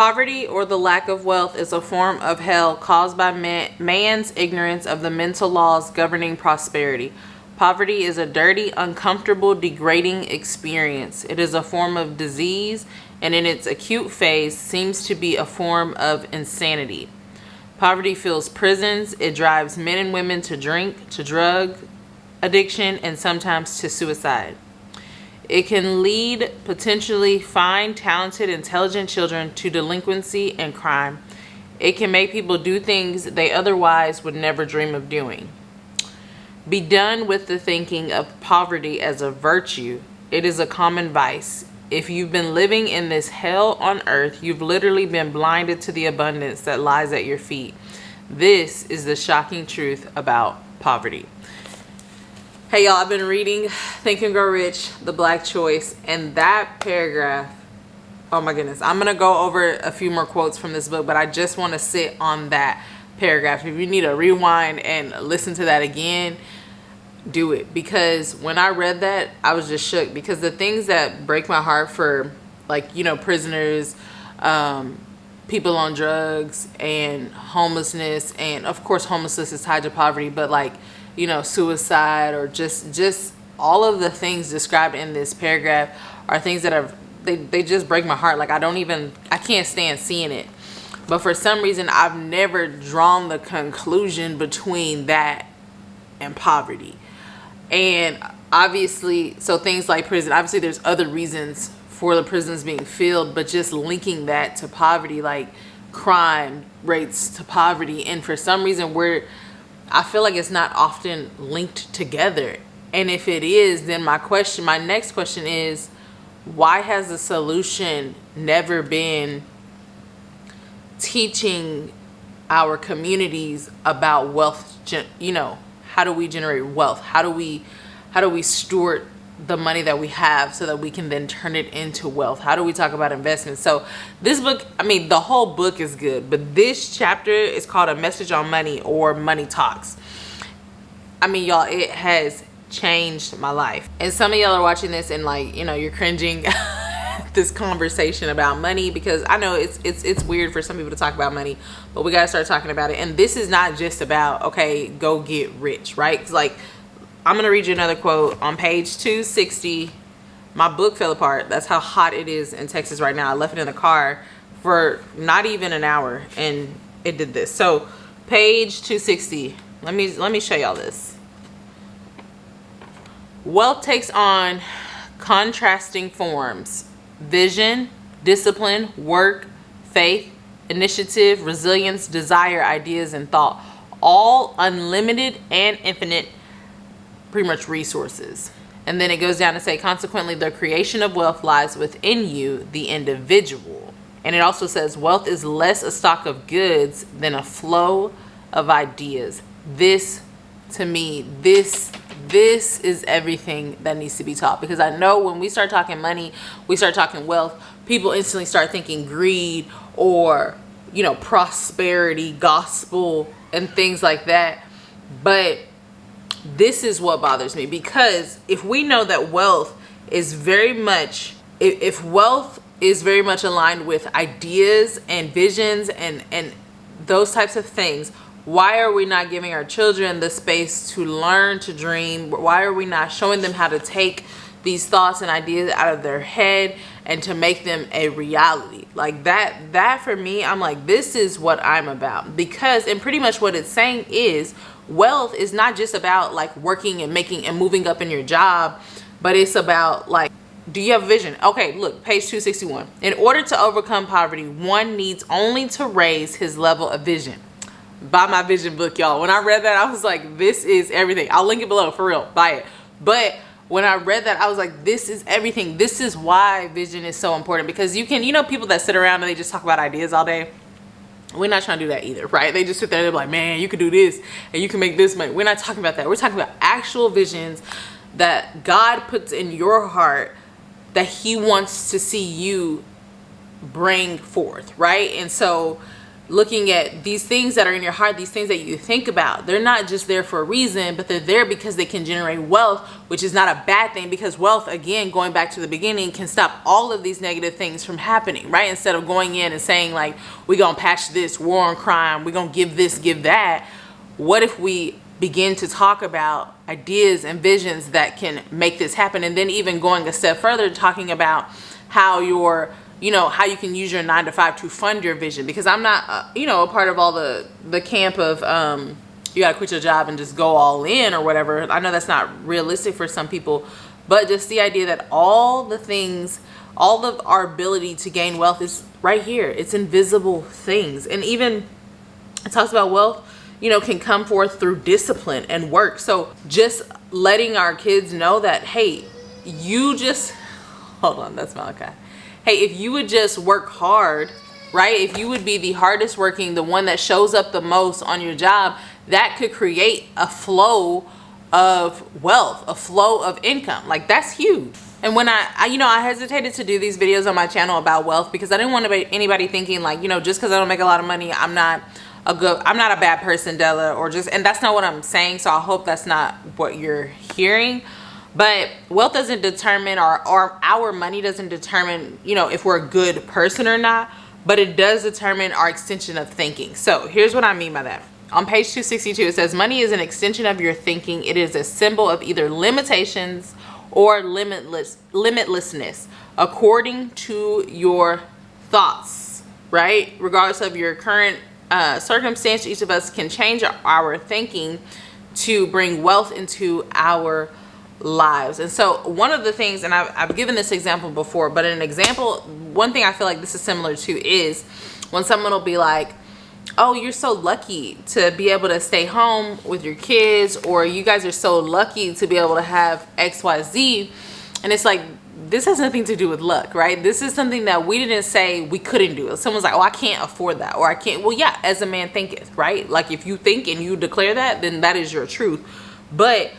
Poverty or the lack of wealth is a form of hell caused by man's ignorance of the mental laws governing prosperity. Poverty is a dirty, uncomfortable, degrading experience. It is a form of disease, and in its acute phase seems to be a form of insanity. Poverty fills prisons. It drives men and women to drink, to drug addiction, and sometimes to suicide. It can lead potentially fine, talented, intelligent children to delinquency and crime. It can make people do things they otherwise would never dream of doing. Be done with the thinking of poverty as a virtue. It is a common vice. If you've been living in this hell on earth, you've literally been blinded to the abundance that lies at your feet. This is the shocking truth about poverty. Hey y'all, I've been reading Think and Grow Rich, The Black Choice, and that paragraph, oh my goodness. I'm going to go over a few more quotes from this book, but I just want to sit on that paragraph. If you need to rewind and listen to that again, do it. Because when I read that, I was just shook, because the things that break my heart for, like, you know, prisoners, people on drugs, and homelessness, and of course homelessness is tied to poverty, but like, you know, suicide, or just all of the things described in this paragraph are things that are, they just break my heart. Like, I can't stand seeing it. But for some reason, I've never drawn the conclusion between that and poverty. And obviously, so things like prison, obviously there's other reasons for the prisons being filled, but just linking that to poverty, like crime rates to poverty. And for some reason, I feel like it's not often linked together. And if it is, then my next question is, why has the solution never been teaching our communities about wealth? You know, how do we generate wealth? How do we steward the money that we have so that we can then turn it into wealth? How do we talk about investments? So this book, I mean, the whole book is good, but this chapter is called A Message on Money, or Money Talks. I mean, y'all, it has changed my life. And some of y'all are watching this and, like, you know, you're cringing this conversation about money, because I know it's weird for some people to talk about money, but we got to start talking about it. And this is not just about, okay, go get rich, right? 'Cause, like, I'm going to read you another quote on page 260. My book fell apart. That's how hot it is in Texas right now. I left it in the car for not even an hour and it did this. So page 260. Let me show y'all this. Wealth takes on contrasting forms: vision, discipline, work, faith, initiative, resilience, desire, ideas, and thought. All unlimited and infinite, pretty much, resources. And then it goes down to say, consequently, the creation of wealth lies within you, the individual. And it also says, wealth is less a stock of goods than a flow of ideas. This, to me, this is everything that needs to be taught. Because I know when we start talking money, we start talking wealth, people instantly start thinking greed, or, you know, prosperity, gospel, and things like that. But this is what bothers me, because if we know that wealth is very much, if wealth is very much aligned with ideas and visions and those types of things, why are we not giving our children the space to learn to dream? Why are we not showing them how to take these thoughts and ideas out of their head and to make them a reality? Like that for me, I'm like, this is what I'm about. Because, and pretty much what it's saying is, wealth is not just about like working and making and moving up in your job, but it's about, like, do you have a vision? Okay, look, page 261. In order to overcome poverty, one needs only to raise his level of vision. Buy my vision book, y'all. When I read that, I was like, this is everything. I'll link it below, for real. Buy it. But when I read that, I was like, this is everything. This is why vision is so important. Because you can, you know, people that sit around and they just talk about ideas all day. We're not trying to do that either, right? They just sit there and they're like, man, you could do this and you can make this money. We're not talking about that. We're talking about actual visions that God puts in your heart that he wants to see you bring forth, right? And so, looking at these things that are in your heart, these things that you think about. They're not just there for a reason, but they're there because they can generate wealth, which is not a bad thing, because wealth, again, going back to the beginning, can stop all of these negative things from happening, right? Instead of going in and saying like, we're gonna patch this, war on crime, we're gonna give this, give that. What if we begin to talk about ideas and visions that can make this happen? And then even going a step further, talking about how how you can use your 9-to-5 to fund your vision. Because I'm not, a part of all the camp of you gotta quit your job and just go all in or whatever. I know that's not realistic for some people, but just the idea that all of our ability to gain wealth is right here. It's invisible things. And even it talks about wealth, can come forth through discipline and work. So just letting our kids know that, hey, hold on, that's Malachi. Hey, if you would just work hard, right? If you would be the hardest working, the one that shows up the most on your job, that could create a flow of wealth, a flow of income. Like, that's huge. And when I hesitated to do these videos on my channel about wealth because I didn't want anybody thinking like, just because I don't make a lot of money, I'm not a bad person, Della, and that's not what I'm saying. So I hope that's not what you're hearing. But wealth doesn't determine, or our money doesn't determine, if we're a good person or not, but it does determine our extension of thinking. So here's what I mean by that. On page 262, it says, money is an extension of your thinking. It is a symbol of either limitations or limitlessness, according to your thoughts, right? Regardless of your current circumstance, each of us can change our thinking to bring wealth into our lives. And so one of the things, and I've given this example before, but an example, one thing I feel like this is similar to is when someone will be like, oh, you're so lucky to be able to stay home with your kids, or you guys are so lucky to be able to have XYZ. And it's like, this has nothing to do with luck, right? This is something that we didn't say we couldn't do. Someone's like, oh, I can't afford that, or I can't. Well, yeah, as a man thinketh, right? Like, if you think and you declare that, then that is your truth. But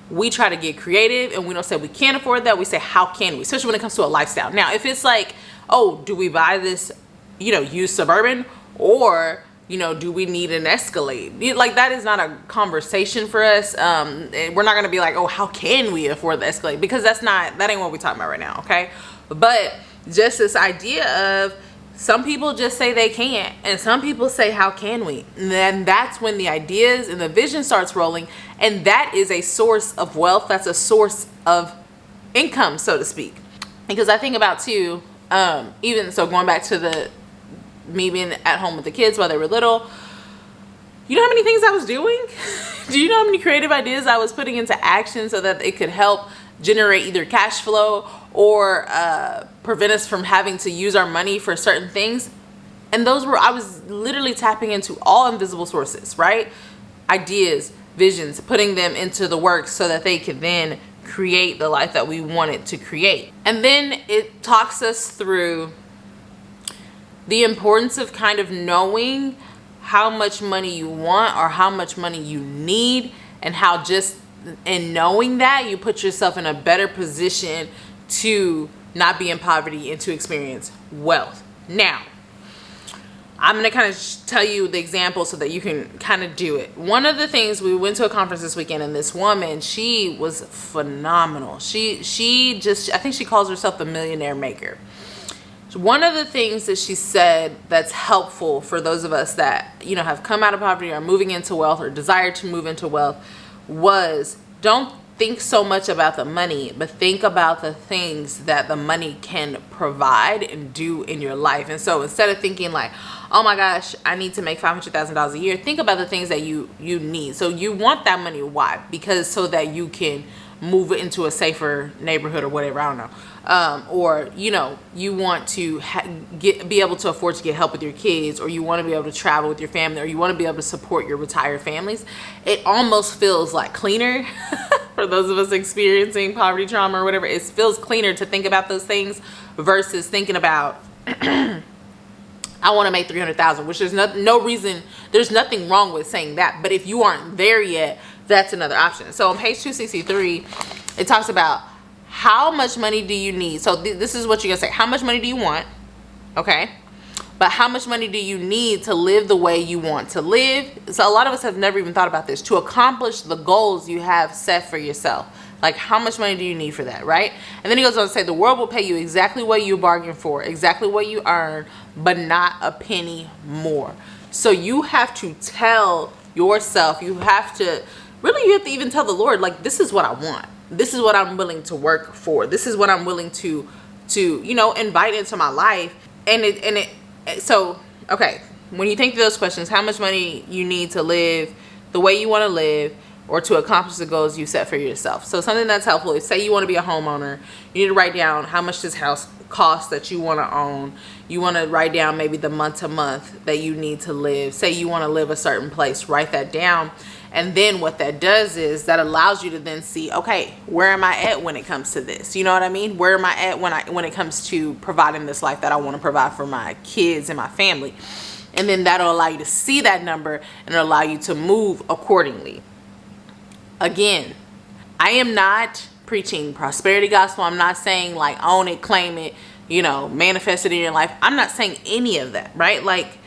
we try to get creative, and we don't say we can't afford that. We say, how can we? Especially when it comes to a lifestyle. Now, if it's like, oh, do we buy this, used Suburban, or do we need an Escalade? Like, that is not a conversation for us. We're not gonna be like, oh, how can we afford the Escalade? Because that ain't what we're talking about right now, okay? But just this idea of, some people just say they can't, and some people say, how can we? And then that's when the ideas and the vision starts rolling, and that is a source of wealth. That's a source of income, so to speak. Because I think about too, even so, going back to me being at home with the kids while they were little, you know how many things I was doing? Do you know how many creative ideas I was putting into action so that it could help generate either cash flow or prevent us from having to use our money for certain things? And I was literally tapping into all invisible sources, right? Ideas, visions, putting them into the work so that they could then create the life that we wanted to create. And then it talks us through the importance of kind of knowing how much money you want or how much money you need, and how just in knowing that, you put yourself in a better position to not be in poverty and to experience wealth. Now, I'm going to kind of tell you the example so that you can kind of do it. One of the things, we went to a conference this weekend, and this woman, she was phenomenal. She just, I think she calls herself the millionaire maker. One of the things that she said that's helpful for those of us that, have come out of poverty or are moving into wealth or desire to move into wealth was, don't think so much about the money, but think about the things that the money can provide and do in your life. And so instead of thinking like, oh my gosh, I need to make $500,000 a year, think about the things that you need. So you want that money. Why? Because so that you can move into a safer neighborhood or whatever, I don't know. Or, you want to be able to afford to get help with your kids, or you want to be able to travel with your family, or you want to be able to support your retired families. It almost feels like cleaner for those of us experiencing poverty trauma or whatever. It feels cleaner to think about those things versus thinking about, I want to make $300,000, which there's no reason, there's nothing wrong with saying that. But if you aren't there yet, that's another option. So on page 263, it talks about how much money do you need. So this is what you're gonna say. How much money do you want? Okay. But how much money do you need to live the way you want to live? So a lot of us have never even thought about this. To accomplish the goals you have set for yourself. Like, how much money do you need for that, right? And then he goes on to say, the world will pay you exactly what you bargained for, exactly what you earn, but not a penny more. So you have to tell yourself, you have to even tell the Lord, like, this is what I want. This is what I'm willing to work for. This is what I'm willing to invite into my life. So, okay, when you think of those questions, how much money you need to live the way you want to live, or to accomplish the goals you set for yourself. So something that's helpful is, say you want to be a homeowner, you need to write down how much this house costs that you want to own. You want to write down maybe the month to month that you need to live. Say you want to live a certain place, write that down. And then what that does is that allows you to then see, okay, where am I at when it comes to this? You know what I mean? Where am I at when it comes to providing this life that I want to provide for my kids and my family? And then that'll allow you to see that number and allow you to move accordingly. Again, I am not preaching prosperity gospel. I'm not saying like own it, claim it, manifest it in your life. I'm not saying any of that, right? Like,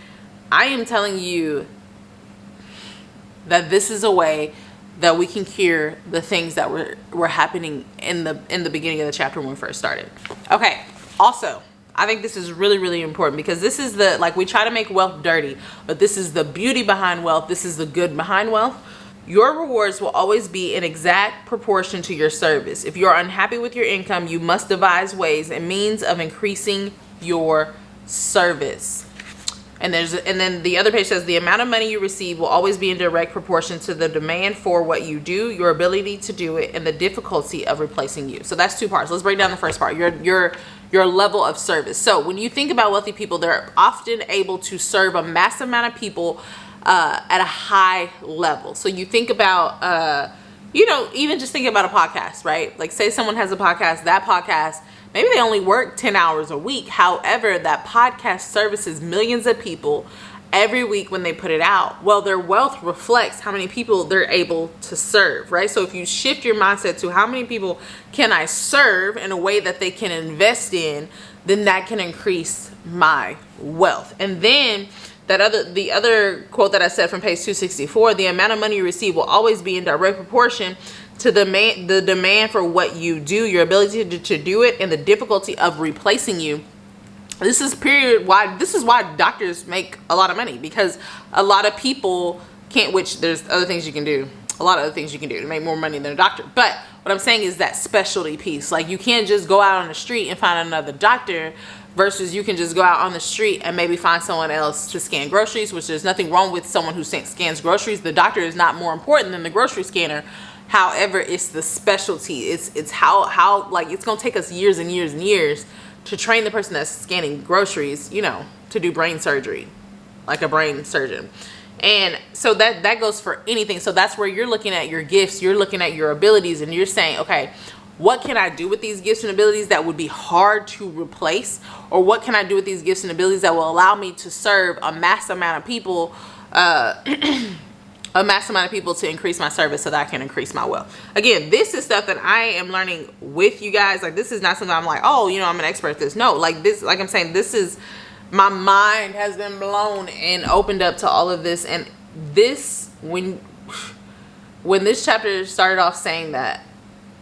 I am telling you that this is a way that we can cure the things that were happening in the beginning of the chapter when we first started. Okay. Also, I think this is really, really important, because this is we try to make wealth dirty, but this is the beauty behind wealth. This is the good behind wealth. Your rewards will always be in exact proportion to your service. If you're unhappy with your income, you must devise ways and means of increasing your service. And then the other page says, the amount of money you receive will always be in direct proportion to the demand for what you do, your ability to do it, and the difficulty of replacing you. So that's two parts. Let's break down the first part, your level of service. So when you think about wealthy people, they're often able to serve a massive amount of people at a high level. So you think about, even just think about a podcast, right? Like, say someone has a podcast, that podcast, maybe they only work 10 hours a week. However, that podcast services millions of people every week when they put it out. Well, their wealth reflects how many people they're able to serve, right? So if you shift your mindset to how many people can I serve in a way that they can invest in, then that can increase my wealth. And then the other quote that I said from page 264, the amount of money you receive will always be in direct proportion to the demand for what you do, your ability to do it, and the difficulty of replacing you. This is why doctors make a lot of money, because a lot of people can't, which there's other things you can do, a lot of other things you can do to make more money than a doctor. But what I'm saying is that specialty piece. Like, you can't just go out on the street and find another doctor, versus you can just go out on the street and maybe find someone else to scan groceries, which there's nothing wrong with someone who scans groceries. The doctor is not more important than the grocery scanner. However, it's the specialty. It's how like, it's going to take us years and years and years to train the person that's scanning groceries, to do brain surgery, like a brain surgeon. And so that goes for anything. So that's where you're looking at your gifts, you're looking at your abilities, and you're saying, okay, what can I do with these gifts and abilities that would be hard to replace? Or what can I do with these gifts and abilities that will allow me to serve a mass amount of people, to increase my service so that I can increase my wealth? Again, this is stuff that I am learning with you guys. Like, this is not something I'm like, oh, I'm an expert at this. No, like I'm saying, this is, my mind has been blown and opened up to all of this. And this, when this chapter started off saying that,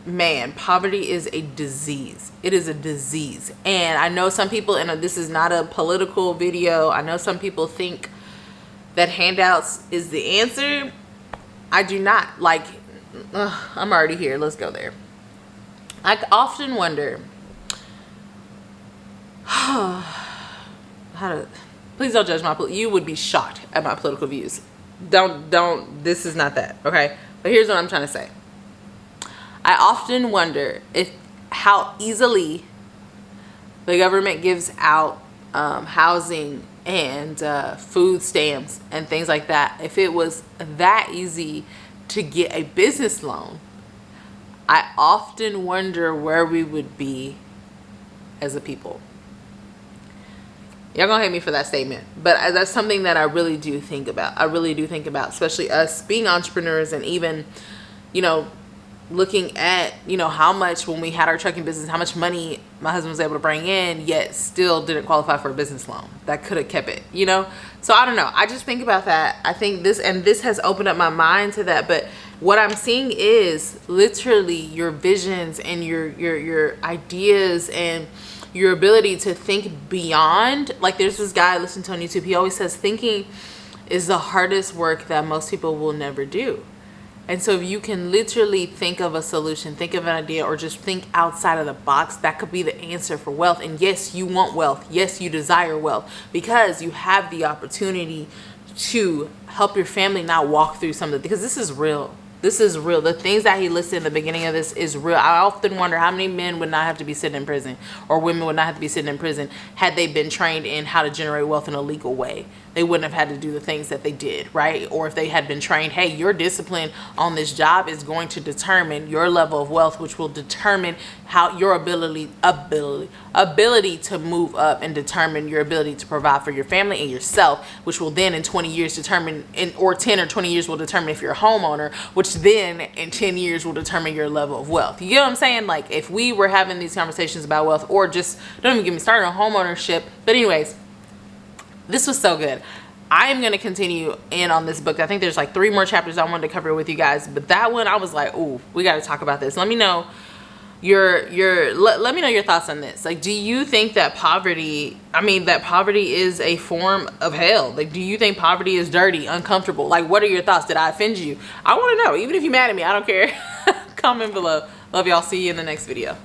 man, poverty is a disease. It is a disease. And I know some people, and this is not a political video, I know some people think that handouts is the answer. I do not. Like, I'm already here. Let's go there. I often wonder please don't judge you would be shocked at my political views. Don't, this is not that, okay? But here's what I'm trying to say. I often wonder how easily the government gives out housing and food stamps and things like that. If it was that easy to get a business loan, I often wonder where we would be as a people. Y'all gonna hate me for that statement, but that's something that I really do think about. I really do think about, especially us being entrepreneurs, and even, looking at, you know, how much, when we had our trucking business, how much money my husband was able to bring in, yet still didn't qualify for a business loan that could have kept it, you know? So I don't know. I just think about that. I think this has opened up my mind to that. But what I'm seeing is literally your visions and your ideas and your ability to think beyond. Like, there's this guy I listen to on YouTube. He always says thinking is the hardest work that most people will never do. And so if you can literally think of a solution, think of an idea, or just think outside of the box, that could be the answer for wealth. And yes, you want wealth. Yes, you desire wealth, because you have the opportunity to help your family not walk through something, because this is real. This is real. The things that he listed in the beginning of this is real. I often wonder how many men would not have to be sitting in prison, or women would not have to be sitting in prison, had they been trained in how to generate wealth in a legal way. They wouldn't have had to do the things that they did, right? Or if they had been trained, hey, your discipline on this job is going to determine your level of wealth, which will determine how your ability to move up, and determine your ability to provide for your family and yourself, which will then in 20 years determine, or 10 or 20 years will determine if you're a homeowner, which then in 10 years will determine your level of wealth. You know what I'm saying? Like, if we were having these conversations about wealth, or just, don't even get me started on homeownership. But anyways, this was so good. I am going to continue in on this book. I think there's like 3 more chapters I wanted to cover with you guys, but that one I was like, ooh, we got to talk about this. Let me know let me know your thoughts on this. Like, do you think that poverty is a form of hell? Like, do you think poverty is dirty, uncomfortable? Like, what are your thoughts? Did I offend you? I want to know. Even if you're mad at me, I don't care. Comment below. Love y'all. See you in the next video.